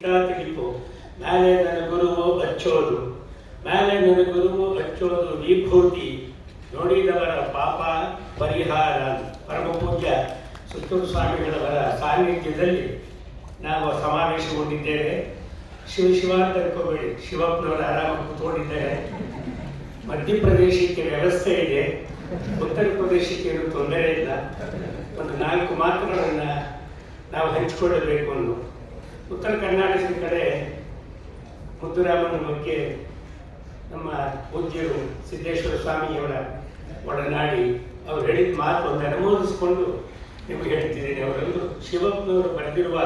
ತಿಳಿಪು ಮೇಲೆ ನನ್ನ ಗುರುವು ಹಚ್ಚೋದು, ಮೇಲೆ ನನ್ನ ಗುರುವು ಹಚ್ಚೋದು ವಿಭೂತಿ, ನೋಡಿದವರ ಪಾಪ ಪರಿಹಾರ. ಪರಮ ಪೂಜ್ಯ ಸುತ್ತೂರು ಸ್ವಾಮಿಗಳವರ ಸಾನ್ನಿಧ್ಯದಲ್ಲಿ ನಾವು ಸಮಾವೇಶಗೊಂಡಿದ್ದೇವೆ. ಶಿವ ಅಂತ ಅನ್ಕೋಬೇಡಿ, ಶಿವಪ್ಪನವರು ಆರಾಮಾಗಿ ಕೂತ್ಕೊಂಡಿದ್ದಾರೆ. ಮಧ್ಯಪ್ರದೇಶಕ್ಕೆ ವ್ಯವಸ್ಥೆ ಇದೆ, ಉತ್ತರ ಪ್ರದೇಶಕ್ಕೆ ಏನು ತೊಂದರೆ ಇಲ್ಲ. ಒಂದು 4 ಮಾತುಗಳನ್ನು ನಾವು ಹಂಚಿಕೊಳ್ಳಬೇಕು. ಒಂದು ಉತ್ತರ ಕರ್ನಾಟಕದ ಕಡೆ ಮುದ್ದುರಾಮನ ಬಗ್ಗೆ ನಮ್ಮ ಪೂಜ್ಯರು ಸಿದ್ದೇಶ್ವರ ಸ್ವಾಮಿಯವರ ಒಡನಾಡಿ ಅವರು ಹೇಳಿದ ಮಾತು ಒಂದು ಅನುಮೋದಿಸಿಕೊಂಡು ನಿಮಗೆ ಹೇಳ್ತಿದ್ದೀನಿ. ಅವರೆಲ್ಲರೂ ಶಿವಪ್ಪನವರು ಬರೆದಿರುವ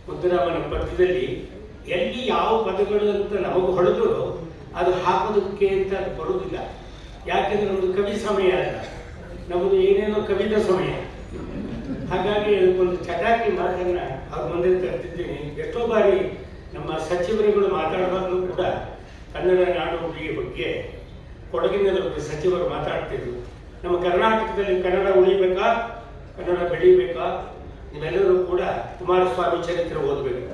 ಮುದ್ದುರಾಮನ ಪದ್ಯದಲ್ಲಿ ಎಲ್ಲಿ ಯಾವ ಪದಗಳು ಅಂತ ನಮಗೂ ಹೊಡೆದು ಅದು ಹಾಕೋದಕ್ಕೆ ಅಂತ ಅದು ಬರುವುದಿಲ್ಲ. ಯಾಕೆಂದ್ರೆ ನಮ್ಮದು ಕವಿ ಸಮಯ ಅಲ್ಲ, ನಮ್ಮದು ಏನೇನೋ ಕವಿದ ಸಮಯ. ಹಾಗಾಗಿ ಅದಕ್ಕೊಂದು ಚಟಾಕಿ ಮಾತನ್ನು ಅವ್ರ ಮುಂದೆ ತರ್ತಿದ್ದೀನಿ. ಎಷ್ಟೋ ಬಾರಿ ನಮ್ಮ ಸಚಿವರುಗಳು ಮಾತಾಡುವಾಗಲೂ ಕೂಡ ಕನ್ನಡ ನಾಡು ನುಡಿಯ ಬಗ್ಗೆ, ಕೊಡಗಿನ ಸಚಿವರು ಮಾತಾಡ್ತಿದ್ರು. ನಮ್ಮ ಕರ್ನಾಟಕದಲ್ಲಿ ಕನ್ನಡ ಉಳಿಬೇಕಾ, ಕನ್ನಡ ಬೆಳೀಬೇಕಾ, ನೀವೆಲ್ಲರೂ ಕೂಡ ಕುಮಾರಸ್ವಾಮಿ ಚರಿತ್ರೆ ಓದಬೇಕು.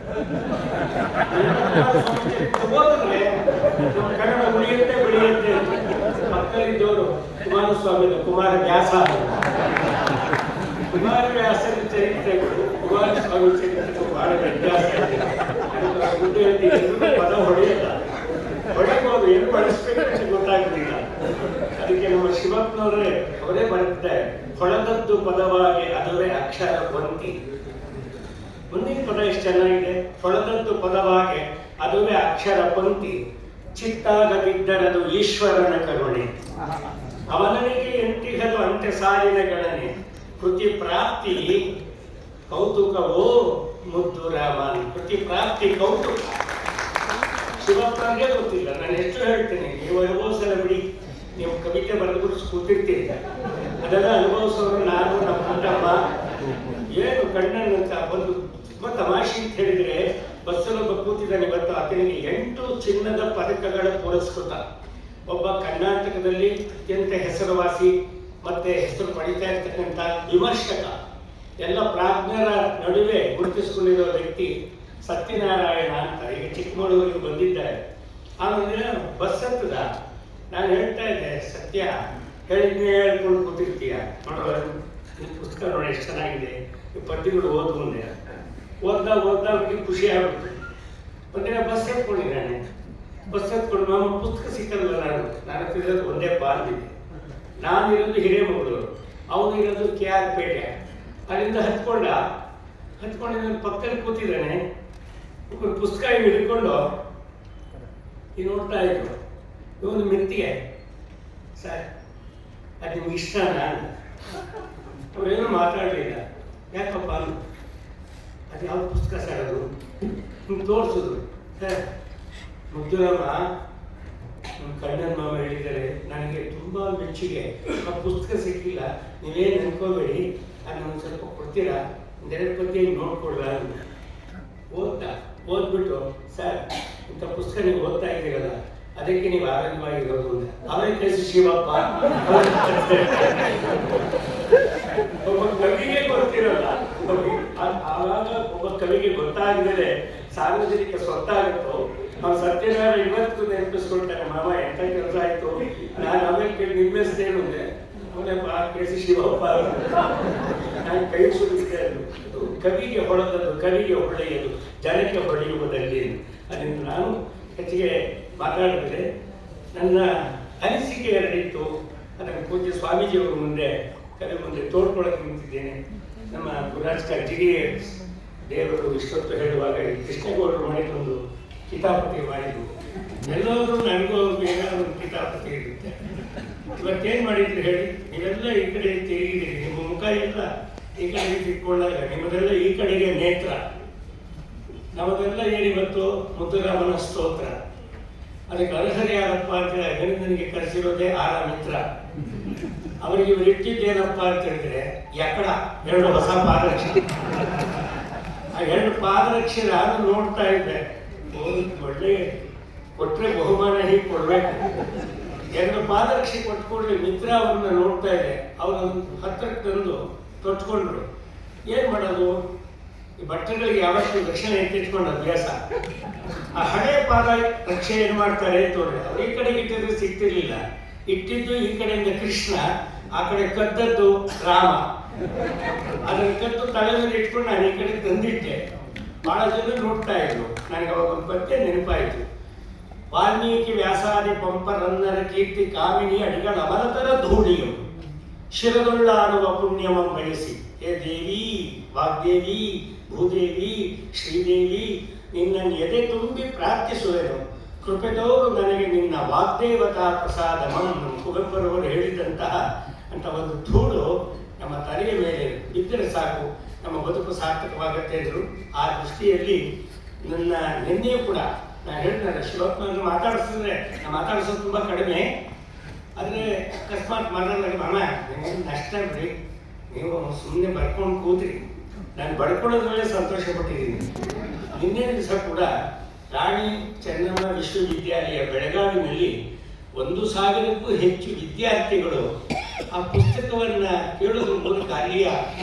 ಓದಿದ್ರೆ ನಮ್ಮ ಕನ್ನಡ ಉಳಿಯುತ್ತೆ ಬೆಳೆಯುತ್ತೆ. ಮಕ್ಕಳಿದ್ದವರು ಕುಮಾರಸ್ವಾಮಿ ಕುಮಾರವ್ಯಾಸ, ಕುಮಾರವ್ಯಾಸನ ಚರಿತ್ರೆಗಳು ಕುಮಾರಸ್ವಾಮಿ ಚರಿತ್ರೆಗಳು ಬಹಳ ವ್ಯತ್ಯಾಸ ಇದೆ. ಪದ ಹೊಡೆಯಬಹುದು, ಏನು ಬಳಸ್ಬೇಕು ಅಂತ ಗೊತ್ತಾಗುದಿಲ್ಲ. ಅದಕ್ಕೆ ನಮ್ಮ ಶಿವಪ್ಪನವರೇ ಅವರೇ ಬರೆದಿದ್ದಾರೆ, ಹೊಳೆದದ್ದು ಪದವಾಗಿ ಅದುವೇ ಅಕ್ಷರ ವಂತಿ. ಮುಂದಿನ ಪದ ಎಷ್ಟು ಚೆನ್ನಾಗಿದೆ. ಹೊಳೆದದ್ದು ಪದವಾಗಿ ಅದುವೇ ಅಕ್ಷರ ಪಂಕ್ತಿ, ಚಿತ್ತಾಗದಿದ್ದರದು ಈಶ್ವರನ ಕರುಣೆ, ಅವನಿಗೆ ಎಂಟಿಗಲು ಅಂತ್ಯ ಸಾಲಿನ ಗಣನೆ, ಕೃತಿ ಪ್ರಾಪ್ತಿ ಕೌತುಕವೋ ಮುದ್ದು ರಾಮನ್. ಕೃತಿ ಪ್ರಾಪ್ತಿ ಕೌತುಕ ಶಿವಪ್ಪನಿಗೆ ಗೊತ್ತಿಲ್ಲ. ನಾನು ಎಷ್ಟು ಹೇಳ್ತೇನೆ, ನೀವು ಅನುಭವಿಸಲ್ಲ ಬಿಡಿ. ನೀವು ಕವಿತೆ ಬರೆದುಬಿಟ್ಟು ಕೂತಿರ್ತೀರಿ, ಅದೆಲ್ಲ ಅನುಭವಿಸೋರು ನಾನು, ನಮ್ಮ ಪುಟ್ಟಮ್ಮ. ಏನು ಕಣ್ಣನ್ನಂತ ಒಂದು ತುಂಬ ತಮಾಷೆ ಅಂತ ಹೇಳಿದ್ರೆ, ಬಸ್ಸಲ್ಲೊಬ್ಬ ಕೂತಿದ್ದಾನೆ ಇವತ್ತು, ಆತನಿಗೆ 8 ಚಿನ್ನದ ಪದಕಗಳ ಪುರಸ್ಕೃತ. ಒಬ್ಬ ಕರ್ನಾಟಕದಲ್ಲಿ ಅತ್ಯಂತ ಹೆಸರುವಾಸಿ ಮತ್ತೆ ಹೆಸರು ಪಡಿತಾ ಇರ್ತಕ್ಕಂಥ ವಿಮರ್ಶಕ, ಎಲ್ಲ ಪ್ರಾಜ್ಞರ ನಡುವೆ ಗುರುತಿಸಿಕೊಂಡಿರೋ ವ್ಯಕ್ತಿ ಸತ್ಯನಾರಾಯಣ ಅಂತ. ಈಗ ಚಿಕ್ಕಮಗಳೂರಿಗೆ ಬಂದಿದ್ದಾರೆ. ಆಮೇಲೆ ಬಸ್ ಹತ್ತದ ನಾನು ಹೇಳ್ತಾ ಇದ್ದೆ, ಸತ್ಯ ಹೇಳಿದ್ನೇ ಹೇಳ್ಕೊಂಡು ಕೂತಿರ್ತೀಯ, ನೋಡುವ ಪುಸ್ತಕ ನೋಡಿ ಎಷ್ಟು ಚೆನ್ನಾಗಿದೆ, ಈ ಪದ್ಯಗಳು ಓದು ಮುಂದೆ. ಓದ್ದ ಖುಷಿ ಆಗ್ಬಿಟ್ಟು ಒಂದಿನ ಬಸ್ ಹತ್ಕೊಂಡಿದ್ದಾನೆ. ಬಸ್ ಹತ್ಕೊಂಡು ನಮ್ಮ ಪುಸ್ತಕ ಸಿಕ್ಕಲ್ವ, ನಾನು ತಿರೋದು ಒಂದೇ ಬಾರ್ದಿದೆ. ನಾನಿರೋದು ಹಿರೇಮಗಳೂರು, ಅವನು ಇರೋದು KR ಪೇಟೆ. ಅಲ್ಲಿಂದ ಹತ್ಕೊಂಡು ನನ್ನ ಪಕ್ಕದಲ್ಲಿ ಕೂತಿದ್ದಾನೆ. ಪುಸ್ತಕ ಹಿಡ್ಕೊಂಡು ಈ ನೋಡ್ತಾ ಇದ್ರು. ಇವನು ಮೆತ್ತಿಗೆ, ಸರ್ ಅದು ನಿಮ್ಗೆ ಇಷ್ಟನಾ? ಅವರೇನು ಮಾತಾಡಲಿಲ್ಲ. ಯಾಕಪ್ಪ ಅದು ಯಾವ ಪುಸ್ತಕ ಸರ್? ಅದು ನಿಮ್ಗೆ ತೋರಿಸಿದ್ರು. ಸರ್ ಮುದ್ದುರಾಮ ನಮ್ಮ ಕಣ್ಣನ ಮಾಮ ಹೇಳಿದ್ದಾರೆ, ನನಗೆ ತುಂಬ ಮೆಚ್ಚುಗೆ, ಆ ಪುಸ್ತಕ ಸಿಕ್ಕಿಲ್ಲ, ನೀವೇನು ಅನ್ಕೋಬೇಡಿ, ಅದು ನಮ್ಗೆ ಸ್ವಲ್ಪ ಕೊಡ್ತೀರಾ, 2 ಪದ್ಯ ನೋಡ್ಕೊಡ್ಲ ಅಂತ. ಓದ್ಬಿಟ್ಟು ಸರ್ ಇಂಥ ಪುಸ್ತಕ ನೀವು ಓದ್ತಾ ಇದ್ದೀರಲ್ಲ, ಅದಕ್ಕೆ ನೀವು ಆರೋಗ್ಯವಾಗಿರೋದು ಅಂತ. ಅವರೇ ಕಳಿಸಿ ಶಿವಪ್ಪ. ಒಬ್ಬ ಕವಿಗೆ ಗೊತ್ತಿರಲ್ಲ, ಆವಾಗ ಒಬ್ಬ ಕವಿಗೆ ಗೊತ್ತಾಗಿದ್ರೆ ಸಾರ್ವಜನಿಕ ಸ್ವತ್ತಾಗುತ್ತೋ. ಅವ್ನು ಸತ್ಯನಾರಾಯಣ ಇವತ್ತು ನೆನಪಿಸ್ಕೊಳ್ತಾನೆ, ಮಾಮ ಎಂಥ ಕೆಲಸ ಆಯ್ತು, ನಾನು ಆಮೇಲೆ ಕೇಳಿ ನಿರ್ಮಿಸ್ತೇನು ಅಂದ್ರೆ ಅವನಪ್ಪ ಕಳಿಸಿ ಶಿವಪ್ಪ. ನಾನು ಕೈ ಸುರಿಸ್ತೇ. ಅದು ಕವಿಗೆ ಹೊಳೆದದ್ದು ಕವಿಗೆ ಹೊಳೆಯದು, ಜನಕ್ಕೆ ಹೊಳೆಯುವುದಲ್ಲಿ. ಅದರಿಂದ ನಾನು ಹೆಚ್ಚಿಗೆ ಮಾತಾಡಿದ್ರೆ ನನ್ನ ಅನಿಸಿಕೆ ಎರಡಿತ್ತು. ಅದನ್ನು ಪೂಜ್ಯ ಸ್ವಾಮೀಜಿಯವರು ಮುಂದೆ ಕವಿ ಮುಂದೆ ತೋಡ್ಕೊಳ್ಳೋಕೆ ನಿಂತಿದ್ದೇನೆ. ನಮ್ಮ ಗುರುರಾಜ್ ಕರ್ಜಿಗೆ ದೇವರು ಇಷ್ಟೊತ್ತು ಹೇಳುವಾಗ ಕೃಷ್ಣಗೌಡರು ಮಾಡಿದೊಂದು ಕಿತಾಪತಿ ಮಾಡಿದ್ರು. ಎಲ್ಲರೂ ನನಗೂ ಏನಾದ್ರು ಒಂದು ಕಿತಾಪತಿ ಇರುತ್ತೆ. ಇವತ್ತೇನು ಮಾಡಿದ್ರು ಹೇಳಿ, ನೀವೆಲ್ಲ ಈ ಕಡೆ ತಿರುಗಿದ್ದೀರಿ, ನಿಮ್ಮ ಮುಖ ಎಲ್ಲ ಈ ಕಡೆಗೆ ತಿಳ್ಕೊಂಡಾಗ ನಿಮ್ಮದೆಲ್ಲ ಈ ಕಡೆಗೆ ನೇತ್ರ. ನಮ್ಮದೆಲ್ಲ ಏನಿವತ್ತು ಮುದ್ದುರಾಮನ ಸ್ತೋತ್ರ. ಅದಕ್ಕೆ ಅರ್ಹರು ಯಾರಪ್ಪ ಅಂತ ಗಣಿತನಿಗೆ ಕರೆಸಿರೋದೇ ಆರ ಮಿತ್ರ. ಅವರಿಗೆ ಇವರು ಇಟ್ಟಿದ್ದೇನಪ್ಪ ಅಂತ ಹೇಳಿದ್ರೆ ಎಕಡ 2 ಹೊಸ ಪಾದರಕ್ಷೆ. ಆ 2 ಪಾದರಕ್ಷೆ ನಾನು ನೋಡ್ತಾ ಇದ್ದೆ, ಒಳ್ಳೆ ಕೊಟ್ಟರೆ ಬಹುಮಾನ ಹೀಗೆ ಕೊಡ್ಬೇಕು. 2 ಪಾದರಕ್ಷೆ ಕೊಟ್ಕೊಂಡ್ರೆ ಮಿತ್ರ ಅವ್ರನ್ನ ನೋಡ್ತಾ ಇದೆ. ಅವ್ರನ್ನ ಹತ್ತಿರಕ್ಕೆ ತಂದು ತೊಟ್ಕೊಂಡ್ರು. ಏನು ಮಾಡೋದು? ಈ ಭಕ್ತರುಗಳಿಗೆ ಯಾವತ್ತೂ ದಕ್ಷಿಣ ಎತ್ತಿಟ್ಕೊಂಡು ಅಭ್ಯಾಸ. ಆ ಹಳೆ ಪಾದ ರಕ್ಷೆ ಏನ್ ಮಾಡ್ತಾರೆ ಅಂತ ನೋಡ್ರಿ, ಅವ್ರು ಈ ಕಡೆಗೆ ಇಟ್ಟಿದ್ರೆ ಸಿಗ್ತಿರ್ಲಿಲ್ಲ, ಇಟ್ಟಿದ್ದು ಈ ಕಡೆಯಿಂದ ಕೃಷ್ಣ, ಆ ಕಡೆ ಕದ್ದದ್ದು ರಾಮ. ಅದನ್ನ ಕದ್ದು ತಲೆ ಮೇಲೆ ಇಟ್ಕೊಂಡು ನಾನು ಈ ಕಡೆ ತಂದಿಟ್ಟೆ. ಬಹಳ ಜನ ನೋಡ್ತಾ ಇದ್ರು. ನನಗೆ ಅವಾಗ ಒಂದು ಪದ್ಯ ನೆನಪಾಯಿತು. ವಾಲ್ಮೀಕಿ ವ್ಯಾಸಾದಿ ಪಂಪರನ್ನರ ಕೀರ್ತಿ ಕಾಮಿನಿ ಅಡಿಗಳ ಅವರತರ ಧೂಳಿಯು ಶಿರದುಳ್ಳಾಡುವ ಪುಣ್ಯಮಂ ಬಯಸಿ. ಹೇ ದೇವಿ, ವಾಗ್ದೇವಿ, ಭೂದೇವಿ, ಶ್ರೀದೇವಿ, ನಿನ್ನನ್ನು ಎದೆ ತುಂಬಿ ಪ್ರಾರ್ಥಿಸುವೆನು. ಕೃಪೆದವರು ನನಗೆ ನಿನ್ನ ವಾಗ್ದೇವತಾ ಪ್ರಸಾದಮಂ. ನಮ್ಮ ಕುವೆಂಪುರವರು ಹೇಳಿದಂತಹ ಅಂತ ಒಂದು ಧೂಳು ನಮ್ಮ ತಲೆಯ ಮೇಲೆ ಬಿದ್ದರೆ ಸಾಕು, ನಮ್ಮ ಬದುಕು ಸಾರ್ಥಕವಾಗತ್ತೆ ಅಂದರು. ಆ ದೃಷ್ಟಿಯಲ್ಲಿ ನನ್ನ ನಿನ್ನೆಯೂ ಕೂಡ ನಾನು ಹೇಳ್ತಾರೆ, ಶಿವಪ್ಪನನ್ನು ಮಾತಾಡಿಸಿದ್ರೆ ನಾನು ಮಾತಾಡಿಸೋದು ತುಂಬ ಕಡಿಮೆ. ಆದರೆ ಅಕಸ್ಮಾತ್ ಮಾತಾಡಿದಾಗ ಮಾಮ ನಿಮಗೆ ನಷ್ಟ ಬಿಡಿ, ನೀವು ಸುಮ್ಮನೆ ಬರ್ಕೊಂಡು ಕೂತ್ರಿ, ನಾನು ಬಡ್ಕೊಳ್ಳೋದ್ರಲ್ಲೇ ಸಂತೋಷ ಪಟ್ಟಿದ್ದೀನಿ. ನಿನ್ನೆ ದಿವಸ ಕೂಡ ರಾಣಿ ಚೆನ್ನಮ್ಮ ವಿಶ್ವವಿದ್ಯಾಲಯ ಬೆಳಗಾವಿನಲ್ಲಿ 1,000ಕ್ಕೂ ಹೆಚ್ಚು ವಿದ್ಯಾರ್ಥಿಗಳು ಆ ಪುಸ್ತಕವನ್ನು ಕೇಳೋದ್ರ ಮೂಲಕ ಅಲ್ಲಿಯ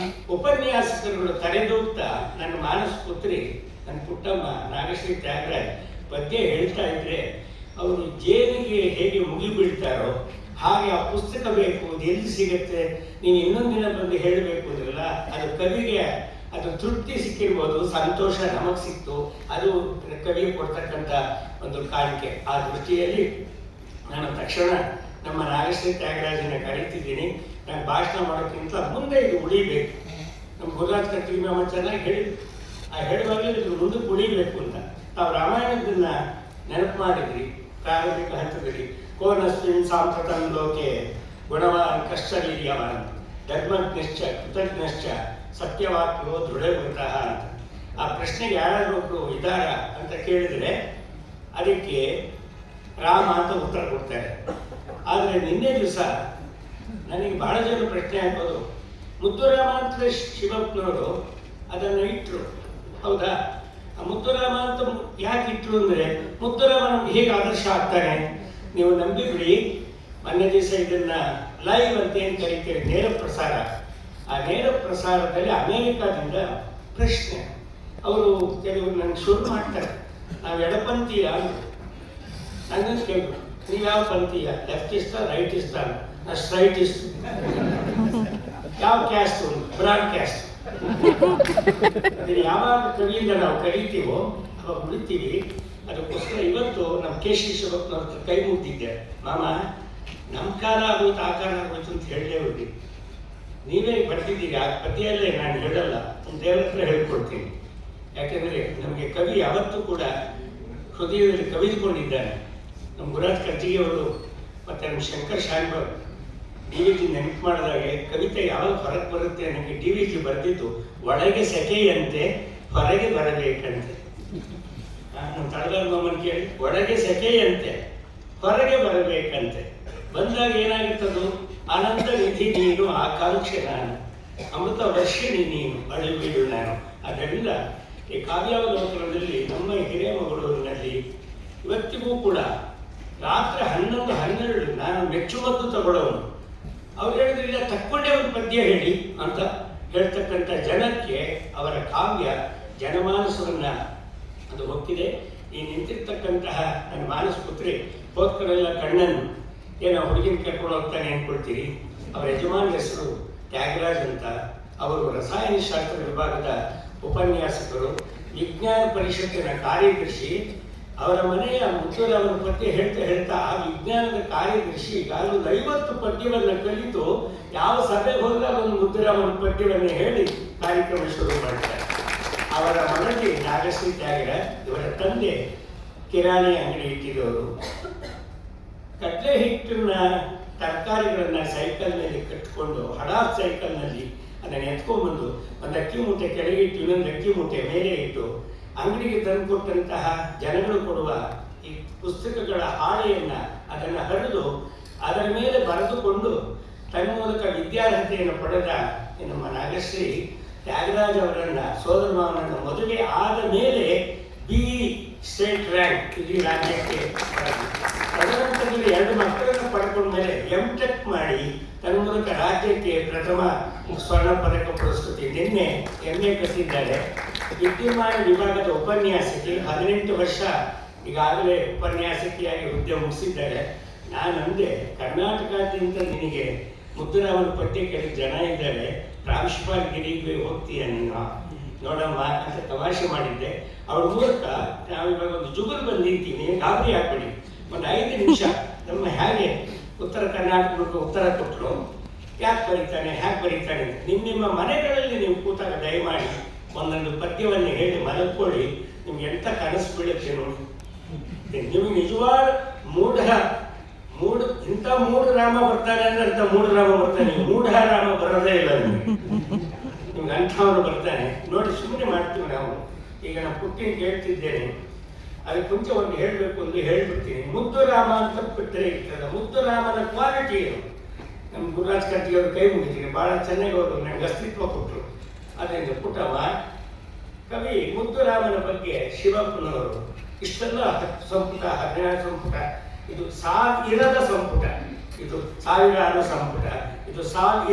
ಉಪನ್ಯಾಸಕರುಗಳು ತಲೆದೂಗ್ತಾ ನನ್ನ ಮಾನಸ ಪುತ್ರಿ ನನ್ನ ಪುಟ್ಟಮ್ಮ ನಾಗಶ್ರೀ ತ್ಯಾಗರಾಜ್ ಪದ್ಯ ಹೇಳ್ತಾ ಇದ್ರೆ, ಅವರು ಜೇನಿಗೆ ಹೇಗೆ ಮುಗಿಬೀಳ್ತಾರೋ ಹಾಗೆ ಆ ಪುಸ್ತಕ ಬೇಕು, ಅದು ಎಲ್ಲಿ ಸಿಗುತ್ತೆ, ನೀನು ಇನ್ನೊಂದು ದಿನ ಬಂದು ಹೇಳಬೇಕು ಅಂದ್ರಲ್ಲ, ಅದು ಕವಿಗೆ ಅದು ತೃಪ್ತಿ ಸಿಕ್ಕಿರ್ಬೋದು, ಸಂತೋಷ ನಮಗೆ ಸಿಕ್ತು, ಅದು ಕವಿಗೆ ಕೊಡ್ತಕ್ಕಂಥ ಒಂದು ಕಾಣಿಕೆ. ಆ ದೃಷ್ಟಿಯಲ್ಲಿ ನಾನು ತಕ್ಷಣ ನಮ್ಮ ನಾಗಶ್ರೀ ತ್ಯಾಗರಾಜನ ಕರೀತಿದ್ದೀನಿ. ನಾನು ಭಾಷಣ ಮಾಡೋಕ್ಕಿಂತ ಮುಂದೆ ಇದು ಉಳಿಬೇಕು. ನಮ್ಮ ಗುರುರಾಜ್ ಕರ್ತಿಗೆ ನಮ್ಮ ಚೆನ್ನಾಗಿ ಹೇಳಿದ್ರು, ಆ ಹೇಳುವಾಗಲೇ ಇದು ಮುಂದಕ್ಕೆ ಉಳಿಬೇಕು ಅಂತ. ನಾವು ರಾಮಾಯಣದನ್ನ ನೆನಪು ಮಾಡಿದ್ರಿ ಪ್ರಾರಂಭಿಕ ಹಂತದಲ್ಲಿ. ಕೋನಸ್ಮಿನ್ ಸಾಂಪ್ರತಂ ಲೋಕೆ ಗುಣವಾನ್ ಕಷ್ಟವೀರ್ಯವಾನ್ ಧರ್ಮಜ್ಞಶ್ಚ ಕೃತಜ್ಞಶ್ಚ ಸತ್ಯವಾಕ್ಯೋ ದೃಢವೃತಃ ಅಂತ. ಆ ಪ್ರಶ್ನೆಗೆ ಯಾರಾದ್ರೂ ಇದ್ದಾರ ಅಂತ ಕೇಳಿದರೆ ಅದಕ್ಕೆ ರಾಮ ಅಂತ ಉತ್ತರ ಕೊಡ್ತಾರೆ. ಆದರೆ ನಿನ್ನೆ ದಿವಸ ನನಗೆ ಬಹಳ ಜನ ಪ್ರಶ್ನೆ ಹಾಕೋದು, ಮುದ್ದುರಾಮ ಅಂತ ಶಿವಪ್ಪನವರು ಅದನ್ನು ಇಟ್ಟರು, ಹೌದಾ? ಆ ಮುದ್ದುರಾಮ ಅಂತ ಯಾಕೆ ಇಟ್ಟರು ಅಂದರೆ, ಮುದ್ದುರಾಮ ನಮ್ಗೆ ಹೇಗೆ ಆದರ್ಶ ಆಗ್ತಾನೆ ನೀವು ನಂಬಿಬಿಡಿ. ಮೊನ್ನೆ ದಿವಸ ಇದನ್ನ ಲೈವ್ ಅಂತ ಏನು ಕರೀತೀರಿ, ನೇರ ಪ್ರಸಾರ. ಆ ನೇರ ಪ್ರಸಾರದಲ್ಲಿ ಅಮೇರಿಕಾದಿಂದ ಪ್ರಶ್ನೆ ಅವರು ಕೆಲವರು ನನಗೆ ಶುರು ಮಾಡ್ತಾರೆ, ನಾವು ಎಡಪಂಥೀಯ ನನ್ನನ್ನು ಕೇಳಿದ್ರು, ನೀವು ಯಾವ ಪಂಥೀಯ, ಲೆಫ್ಟ್ ಇಷ್ಟ ರೈಟ್ ಇಷ್ಟ? ನಾ ಸ್ಟ್ರೈಟ್ ಇಷ್ಟ. ಯಾವ ಕ್ಯಾಸ್ಟ್? Broad caste. ಯಾವಾಗ ಕವಿಯಿಂದ ನಾವು ಕಲಿತೀವೋ ಅವಾಗ ಉಳಿತೀವಿ. ಅದಕ್ಕೋಸ್ಕರ ಇವತ್ತು ನಮ್ಮ ಕೇಶಿ ಶಿವಪ್ಪನವ್ರ ಕೈ ಮುಟ್ಟಿದ್ದೆ, ಮಾಮ ನಮ್ಮ ಕಾಲ ಆಗೋಯ್ತು ಆ ಕಾಲ ಆಗೋಯ್ತು ಅಂತ ಹೇಳಲೇ ಹೋಗಿ, ನೀವೇ ಬರ್ತಿದ್ದೀರಿ. ಆ ಪದ್ಯಲ್ಲೇ ನಾನು ಹೇಳಲ್ಲ, ದೇವರ ಹತ್ರ ಹೇಳ್ಕೊಡ್ತೀನಿ. ಯಾಕೆಂದರೆ ನಮಗೆ ಕವಿ ಯಾವತ್ತೂ ಕೂಡ ಹೃದಯದಲ್ಲಿ ಕವಿದುಕೊಂಡಿದ್ದಾನೆ. ನಮ್ಮ ಗುರುರಾಜ್ ಕರ್ಜಿಗೆಯವರು ಮತ್ತು ನಮ್ಮ ಶಂಕರ್ ಶಾನ್ಭಾಗ್ DVG ನೆನಪು ಮಾಡಿದಾಗೆ ಕವಿತೆ ಯಾವಾಗ ಹೊರಗೆ ಬರುತ್ತೆ ನನಗೆ DVG ಬರೆದಿದ್ದು, ಒಳಗೆ ಸೆಕೆಯಂತೆ ಹೊರಗೆ ಬರಬೇಕಂತೆ. ನಮ್ಮ ತಳಗಾರ ಮಾಮನ್ ಕೇಳಿ, ಒಳಗೆ ಸೆಕೆಯಂತೆ ಹೊರಗೆ ಬರಬೇಕಂತೆ. ಬಂದಾಗ ಏನಾಗಿರ್ತದು, ಅನಂತ ನಿಧಿ ನೀನು, ಆಕಾಂಕ್ಷೆ ನಾನು, ಅಮೃತ ವರ್ಷಿಣಿ ನೀನು, ಅಳಿಬೀಳು ನಾನು. ಅದರಿಂದ ಈ ಕಾವ್ಯಾವಲೋಕನದಲ್ಲಿ ನಮ್ಮ ಹಿರೇಮಗಳೂರಿನಲ್ಲಿ ಇವತ್ತಿಗೂ ಕೂಡ ರಾತ್ರಿ 11, 12 ನಾನು ಮೆಚ್ಚುಮದ್ದು ತಗೊಳ್ಳೋನು. ಅವ್ರು ಹೇಳಿದ್ರಿಲ್ಲ, ತಕ್ಕೊಂಡೇ ಒಂದು ಪದ್ಯ ಹೇಳಿ ಅಂತ ಹೇಳ್ತಕ್ಕಂಥ ಜನಕ್ಕೆ ಅವರ ಕಾವ್ಯ ಜನಮಾನಸವನ್ನ ಅದು ಹೊಕ್ಕಿದೆ. ಈ ನಿಂತಿರ್ತಕ್ಕಂತಹ ನನ್ನ ಮಾನಸ ಪುತ್ರಿ ಹೋದ್ಕರೆಲ್ಲ ಕಣ್ಣನ್ನು ಏನೋ ಹುಡುಗಿನ ಕರ್ಕೊಂಡು ಹೋಗ್ತಾನೆ ಅಂದ್ಕೊಳ್ತೀರಿ. ಅವರ ಯಜಮಾನ ಹೆಸರು ತ್ಯಾಗರಾಜ್ ಅಂತ. ಅವರು ರಸಾಯನಶಾಸ್ತ್ರ ವಿಭಾಗದ ಉಪನ್ಯಾಸಕರು, ವಿಜ್ಞಾನ ಪರಿಷತ್ತಿನ ಕಾರ್ಯದರ್ಶಿ. ಅವರ ಮನೆಯ ಮುತ್ತೂರವರ ಪದ್ಯ ಹೇಳ್ತಾ ಆ ವಿಜ್ಞಾನದ ಕಾರ್ಯದರ್ಶಿ ಈಗಾಗಲೂ 50 ಪದ್ಯವನ್ನು ಕಲಿತು ಯಾವ ಸಭೆಗೆ ಹೋದಾಗ ಒಂದು ಮುತ್ತೂರವರ ಪದ್ಯವನ್ನು ಹೇಳಿ ಕಾರ್ಯಕ್ರಮ ಶುರು ಮಾಡ್ತಾರೆ. ಅವರ ಮನೆಗೆ ನಾಗಶ್ರೀ ತ್ಯಾಗರಾಜ್, ಇವರ ತಂದೆ ಕಿರಾಣಿ ಅಂಗಡಿ ಇಟ್ಟಿರೋರು. ಕಡಲೆ ಹಿಟ್ಟಿನ ತರಕಾರಿಗಳನ್ನ ಸೈಕಲ್ ಮೇಲೆ ಕಟ್ಟಿಕೊಂಡು ಹಡಾರ್ ಸೈಕಲ್ನಲ್ಲಿ ಅದನ್ನು ಎತ್ಕೊಂಡ್ಬಂದು ಒಂದು ಅಕ್ಕಿ ಮೂಟೆ ಕೆಳಗೆ ಇಟ್ಟು ಇನ್ನೊಂದು ಅಕ್ಕಿ ಮೂಟೆ ಮೇಲೆ ಇಟ್ಟು ಅಂಗಡಿಗೆ ತಂದುಕೊಟ್ಟಂತಹ ಜನಗಳು ಕೊಡುವ ಈ ಪುಸ್ತಕಗಳ ಹಾಳೆಯನ್ನು ಅದನ್ನು ಹರಿದು ಅದರ ಮೇಲೆ ಬರೆದುಕೊಂಡು ತನ್ನ ಮೂಲಕ ವಿದ್ಯಾರ್ಹತೆಯನ್ನು ಪಡೆದ ನಮ್ಮ ನಾಗಶ್ರೀ ತ್ಯಾಗರಾಜ್ ಅವರನ್ನ ಸೋದರ ಮಾವನನ್ನು ಮದುವೆ ಆದ ಮೇಲೆ BE ಸ್ಟೇಟ್ ರ್ಯಾಂಕ್ ಇಡೀ ರಾಜ್ಯಕ್ಕೆ ತದನಂತರದಲ್ಲಿ 2 ಮಕ್ಕಳನ್ನು ಪಡ್ಕೊಂಡ ಮೇಲೆ M.Tech ಮಾಡಿ ತನ್ನ ಮೂಲಕ ರಾಜ್ಯಕ್ಕೆ ಪ್ರಥಮ ಸ್ವರ್ಣ ಪದಕ ಪುರಸ್ಕೃತಿ. ನಿನ್ನೆ MA ಕಟ್ಟಿದ್ದಾರೆ. ವಿದ್ಯುನ್ಮಾನ ವಿಭಾಗದ ಉಪನ್ಯಾಸಕಿ, 18 ವರ್ಷ ಈಗಾಗಲೇ ಉಪನ್ಯಾಸಕಿಯಾಗಿ ಹುದ್ದೆ ಮುಗಿಸಿದ್ದಾರೆ. ನಾನಂದೆ, ಕರ್ನಾಟಕದಿಂದ ನಿನಗೆ ಮುದ್ದುರಾಮನ ಪಠ್ಯ ಕೆಲವು ಜನ ಇದ್ದಾರೆ, ಪ್ರಾಂಶುಪಾಲ್ ಗಿರಿಗೆ ಹೋಗ್ತೀಯ ನೀನು ನೋಡಮ್ಮ ಅಂತ ತಮಾಷೆ ಮಾಡಿದ್ದೆ. ಅವ್ರ ಮೂಲಕ ನಾವಿವಾಗ ಒಂದು ಜುಗುರು ಬಂದು ನಿಂತೀನಿ, ಗಾಬರಿ ಹಾಕ್ಬಿಡಿ. ಒಂದು 5 ನಿಮಿಷ ನಮ್ಮ ಹೇಗೆ ಉತ್ತರ ಕರ್ನಾಟಕಕ್ಕೆ ಉತ್ತರ ಕೊಟ್ಟರು, ಯಾಕೆ ಬರೀತಾನೆ, ಹೇಗೆ ಬರೀತಾನೆ. ನಿಮ್ಮ ಮನೆಗಳಲ್ಲಿ ನೀವು ಕೂತಾಗ ದಯಮಾಡಿ ಒಂದೊಂದು ಪದ್ಯವನ್ನು ಹೇಳಿ ಮಲಕ್ಕೊಳ್ಳಿ. ನಿಮ್ಗೆ ಎಂಥ ಕನಸು ಬೀಳುತ್ತೆ ನೋಡಿ. ನಿಮ್ಗೆ ನಿಜವಾದ ಇಂಥ ಮೂಢ ರಾಮ ಬರ್ತಾನೆ ಅಂದ್ರೆ ಅಂತ ಮೂಢ ರಾಮ ಬರ್ತಾನೆ, ಮೂಢ ರಾಮ ಬರೋದೇ ಇಲ್ಲ ನಿಮ್ಗೆ ಅಂಥವ್ರು ಬರ್ತಾನೆ ನೋಡಿ. ಸುಮ್ಮನೆ ಮಾಡ್ತೀವಿ ನಾವು. ಈಗ ನಾನು ಪುಟ್ಟಿನ ಕೇಳ್ತಿದ್ದೇನೆ, ಅದಕ್ಕೆ ಮುಂಚೆ ಒಂದು ಹೇಳಬೇಕು ಅಂತ ಹೇಳ್ಬಿಡ್ತೀನಿ. ಮುದ್ದು ರಾಮ ಅಂತ ಬಿಟ್ಟರೆ ಇರ್ತದೆ. ಮುದ್ದು ರಾಮನ ಕ್ವಾಲಿಟಿ ಏನು? ನಮ್ಮ ಗುರುರಾಜ್ ಕರ್ಜಿಯವರು ಕೈ ಮುಗಿತೀನಿ, ಭಾಳ ಚೆನ್ನಾಗಿ ಅವರು ನನಗೆ ಅಸ್ತಿತ್ವ ಕೊಟ್ಟರು. ಅದರಿಂದ ಪುಟ್ಟವ ಕವಿ ಮುದ್ದುರಾಮನ ಬಗ್ಗೆ ಶಿವಪ್ಪನವರು ಇಷ್ಟೆಲ್ಲ ಸಂಪುಟ, 16 ಸಂಪುಟ, ಇದು ಇರದ ಸಂಪುಟ, ಇದು ಸಾವಿರಾರು ಸಂಪುಟ, ಇದು